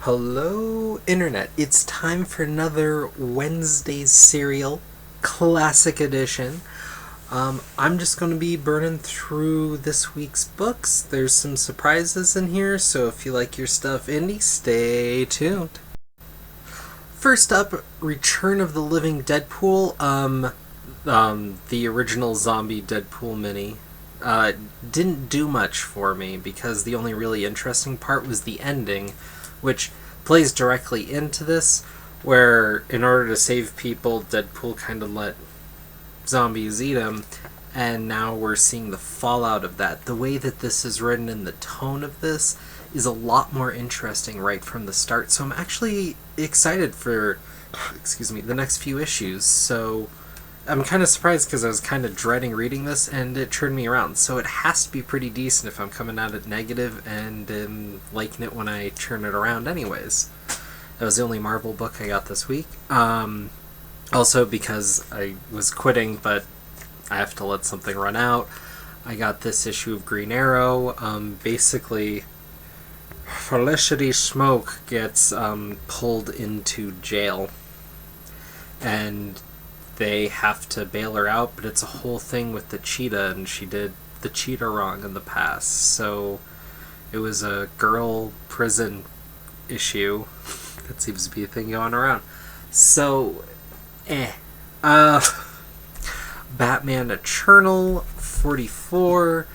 Hello, Internet. It's time for another Wednesday's Serial Classic Edition. I'm just going to be burning through this week's books. There's some surprises in here, so if you like your stuff indie, stay tuned. First up, Return of the Living Deadpool. The original zombie Deadpool mini. Didn't do much for me because the only really interesting part was the ending, which plays directly into this, where in order to save people, Deadpool kind of let zombies eat him, and now we're seeing the fallout of that. The way that this is written and the tone of this is a lot more interesting right from the start, so I'm actually excited for, the next few issues. So I'm kind of surprised because I was kind of dreading reading this, and it turned me around. So it has to be pretty decent if I'm coming at it negative and liking it when I turn it around anyways. That was the only Marvel book I got this week. Also, because I was quitting, but I have to let something run out, I got this issue of Green Arrow. Basically, Felicity Smoke gets pulled into jail, and they have to bail her out, but it's a whole thing with the cheetah, and she did the cheetah wrong in the past. So it was a girl prison issue. That seems to be a thing going around. So, Batman Eternal 44.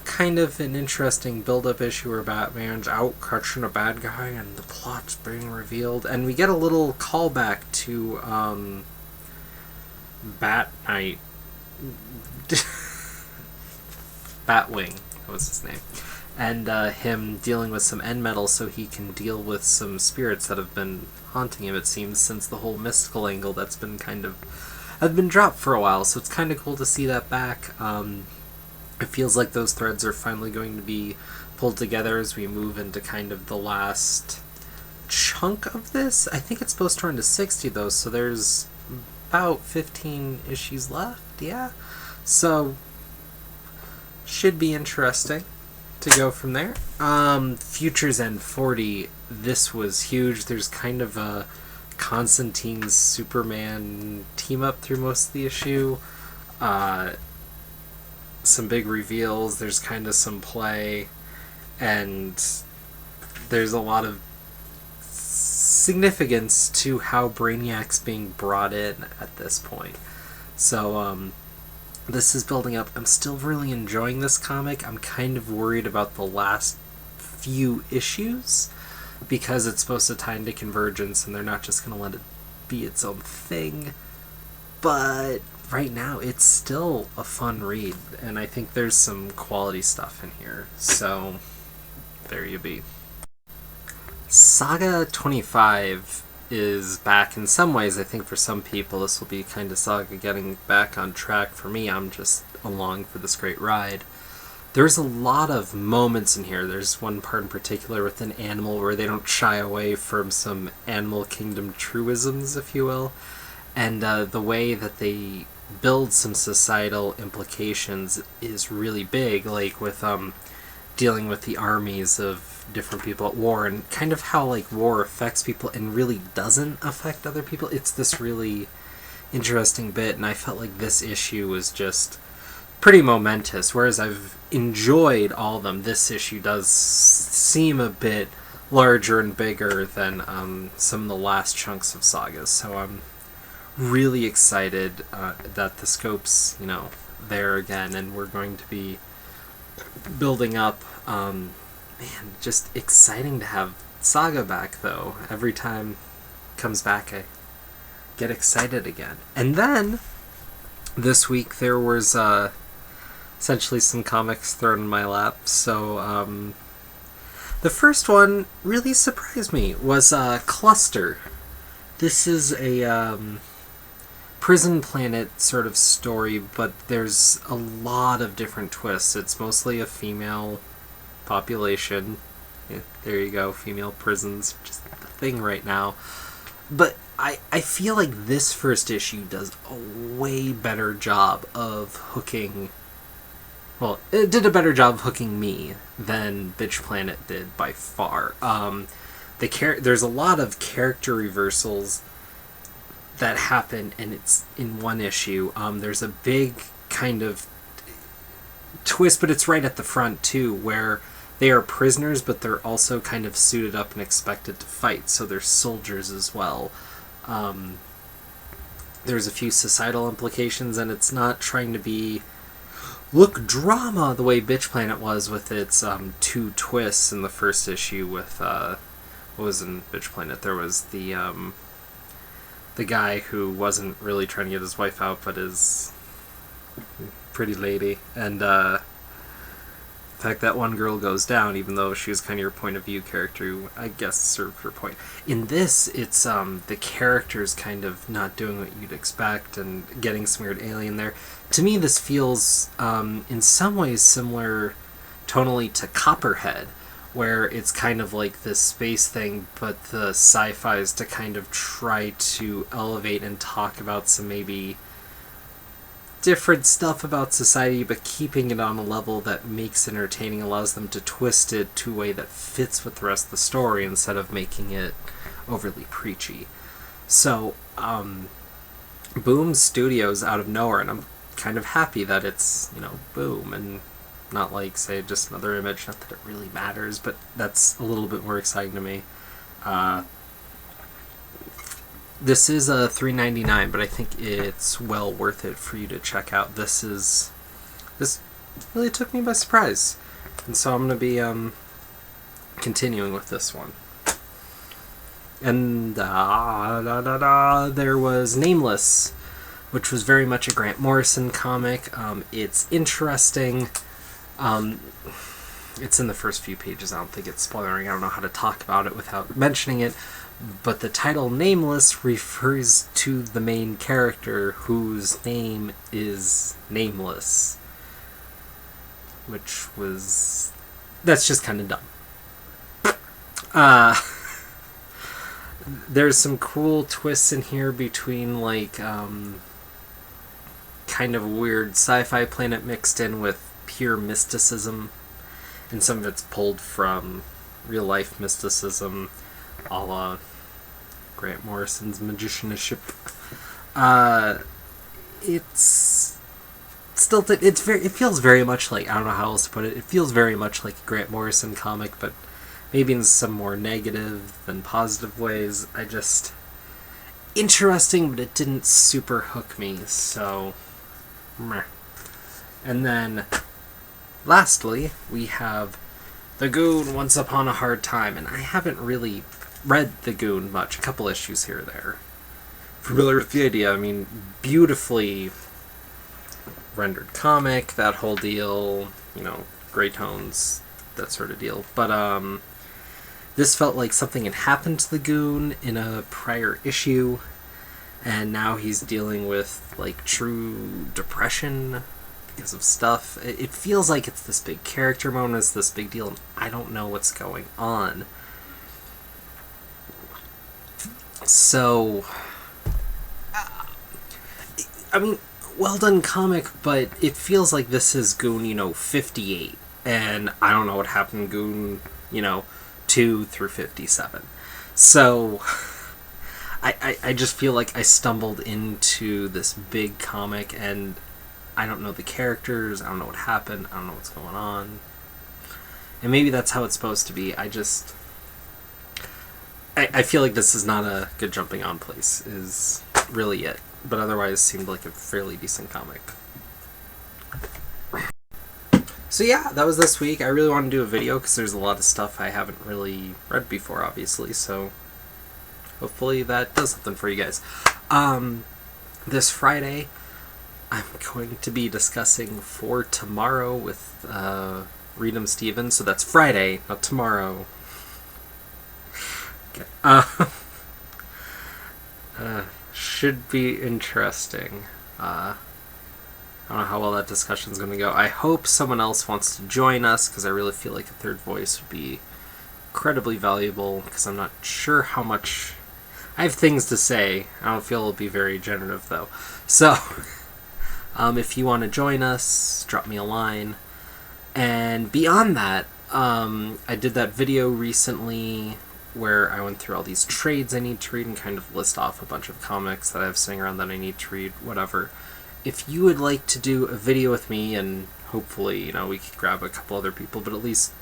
Kind of an interesting build-up issue where Batman's out catching a bad guy and the plot's being revealed. And we get a little callback to, Bat Knight. Batwing, that was his name. And him dealing with some end metal so he can deal with some spirits that have been haunting him, it seems, since the whole mystical angle that's been had been dropped for a while. So it's kind of cool to see that back. It feels like those threads are finally going to be pulled together as we move into kind of the last chunk of this. I think it's supposed to run to 60 though, so there's about 15 issues left, yeah? So, should be interesting to go from there. Futures End 40, this was huge. There's kind of a Constantine's Superman team-up through most of the issue. Some big reveals, there's kind of some play, and there's a lot of significance to how Brainiac's being brought in at this point. So, this is building up. I'm still really enjoying this comic. I'm kind of worried about the last few issues because it's supposed to tie into Convergence and they're not just going to let it be its own thing. But right now, it's still a fun read, and I think there's some quality stuff in here. So, there you be. Saga 25 is back in some ways. I think for some people this will be kind of Saga getting back on track. For me, I'm just along for this great ride. There's a lot of moments in here. There's one part in particular with an animal where they don't shy away from some Animal Kingdom truisms, if you will. And the way that they build some societal implications is really big, like with dealing with the armies of different people at war, and kind of how like war affects people and really doesn't affect other people. It's this really interesting bit, and I felt like this issue was just pretty momentous. Whereas I've enjoyed all of them, this issue does seem a bit larger and bigger than some of the last chunks of sagas. So I'm really excited that the scope's, there again, and we're going to be building up. Just exciting to have Saga back, though. Every time it comes back, I get excited again. And then, this week, there was essentially some comics thrown in my lap. So, the first one really surprised me was Cluster. This is a Prison Planet sort of story, but there's a lot of different twists. It's mostly a female population. Yeah, there you go, female prisons, just the thing right now. But I feel like this first issue does a way better job of hooking Well, it did a better job of hooking me than Bitch Planet did by far. there's a lot of character reversals that happen, and it's in one issue. There's a big kind of twist, but it's right at the front too, where they are prisoners, but they're also kind of suited up and expected to fight, so they're soldiers as well. There's a few societal implications, and it's not trying to be look drama the way Bitch Planet was with its two twists in the first issue with what was in Bitch Planet. There was the guy who wasn't really trying to get his wife out, but his pretty lady, and in fact, that one girl goes down, even though she was kind of your point of view character, who I guess served her point. In this, it's the characters kind of not doing what you'd expect and getting some weird alien there. To me, this feels in some ways similar tonally to Copperhead, where it's kind of like this space thing, but the sci-fi is to kind of try to elevate and talk about some maybe different stuff about society, but keeping it on a level that makes it entertaining, allows them to twist it to a way that fits with the rest of the story instead of making it overly preachy. So, Boom Studios out of nowhere, and I'm kind of happy that it's, Boom, and not like, say, just another Image, not that it really matters, but that's a little bit more exciting to me. This is a $3.99, but I think it's well worth it for you to check out. This really took me by surprise, and so I'm going to be continuing with this one. And there was Nameless, which was very much a Grant Morrison comic. It's interesting. It's in the first few pages. I don't think it's spoiling. I don't know how to talk about it without mentioning it. But the title Nameless refers to the main character, whose name is Nameless. That's just kind of dumb. There's some cool twists in here between, like, kind of weird sci-fi planet mixed in with pure mysticism. And some of it's pulled from real-life mysticism, a la Grant Morrison's magicianship. It's still it feels very much like, I don't know how else to put it. It feels very much like a Grant Morrison comic, but maybe in some more negative than positive ways. Interesting, but it didn't super hook me. So, meh. And then, lastly, we have The Goon, Once Upon a Hard Time, and I haven't really read The Goon much, a couple issues here or there. Familiar with the idea, beautifully rendered comic, that whole deal, gray tones, that sort of deal. But this felt like something had happened to the Goon in a prior issue, and now he's dealing with, like, true depression because of stuff. It feels like it's this big character moment, it's this big deal, and I don't know what's going on. So, well done comic, but it feels like this is Goon, 58, and I don't know what happened in Goon, 2 through 57. So, I just feel like I stumbled into this big comic, and I don't know the characters, I don't know what happened, I don't know what's going on. And maybe that's how it's supposed to be. I feel like this is not a good jumping on place, is really it. But otherwise seemed like a fairly decent comic. So yeah, that was this week. I really want to do a video because there's a lot of stuff I haven't really read before, obviously. So hopefully that does something for you guys. This Friday, I'm going to be discussing For Tomorrow with Reedham Stevens. So that's Friday, not tomorrow. Okay. Should be interesting. I don't know how well that discussion's going to go. I hope someone else wants to join us, because I really feel like a third voice would be incredibly valuable, because I'm not sure how much... I have things to say. I don't feel it'll be very generative, though. So, if you want to join us, drop me a line. And beyond that, I did that video recently where I went through all these trades I need to read and kind of list off a bunch of comics that I have sitting around that I need to read, whatever. If you would like to do a video with me, and hopefully, you know, we could grab a couple other people, but at least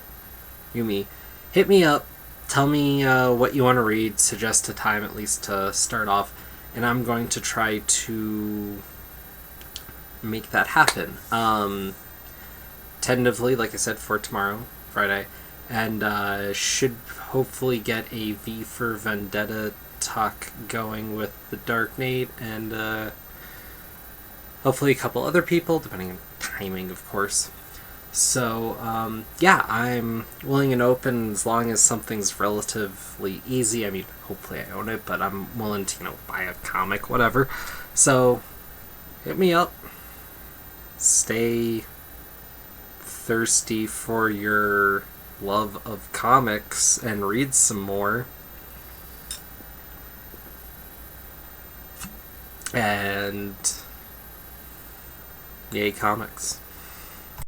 you, me, hit me up, tell me what you want to read, suggest a time at least to start off, and I'm going to try to make that happen. Tentatively, like I said, for tomorrow, Friday, and should hopefully get a V for Vendetta talk going with the Dark Knight, and hopefully a couple other people, depending on timing, of course. So, yeah, I'm willing and open as long as something's relatively easy. I mean, hopefully I own it, but I'm willing to, you know, buy a comic, whatever. So, hit me up. Stay thirsty for your love of comics and read some more. And yay, comics.